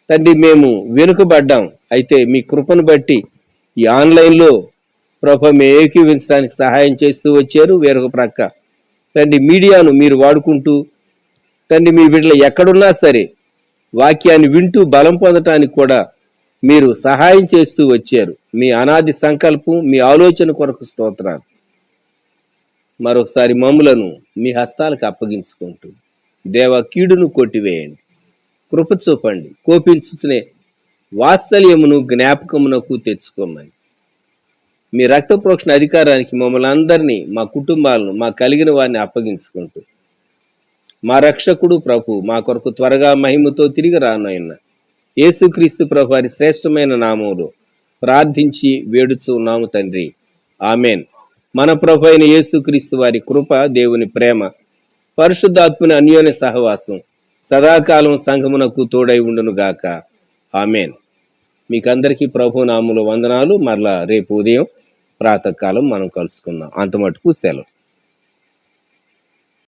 తండ్రి మేము వెనుకబడ్డాం. అయితే మీ కృపను బట్టి ఈ ఆన్లైన్లో ప్రభు మేము ఏకీవించడానికి సహాయం చేస్తూ వచ్చారు. వేరొక ప్రక్క తండ్రి మీడియాను మీరు వాడుకుంటూ తండ్రి మీ బిడ్డలు ఎక్కడున్నా సరే వాక్యాన్ని వింటూ బలం పొందటానికి కూడా మీరు సహాయం చేస్తూ వచ్చారు. మీ అనాది సంకల్పం, మీ ఆలోచన కొరకు స్తోత్రాలు. మరొకసారి మమ్ములను మీ హస్తాలకు అప్పగించుకుంటూ దేవ, కీడును కొట్టివేయండి, కృప చూపండి, కోపించునే వాత్సల్యమును జ్ఞాపకమునకు తెచ్చుకోమని మీ రక్త ప్రోక్షణ అధికారానికి మమ్మల్ని అందరినీ, మా కుటుంబాలను, మా కలిగిన వారిని అప్పగించుకుంటూ మా రక్షకుడు ప్రభు మా కొరకు త్వరగా మహిమతో తిరిగి రానైన యేసుక్రీస్తు ప్రభు వారి శ్రేష్టమైన నామములో ప్రార్థించి వేడుచున్నాము తండ్రి, ఆమెన్. మన ప్రభు అయిన యేసుక్రీస్తు వారి కృప, దేవుని ప్రేమ, పరిశుద్ధాత్మని అన్యోన్య సహవాసం సదాకాలం సంఘమునకు తోడై ఉండును గాక, ఆమెన్. మీకందరికీ ప్రభు నామములో వందనాలు. మరలా రేపు ఉదయం ప్రాతకాలం మనం కలుసుకుందాం. అంతమటుకు సెలవు.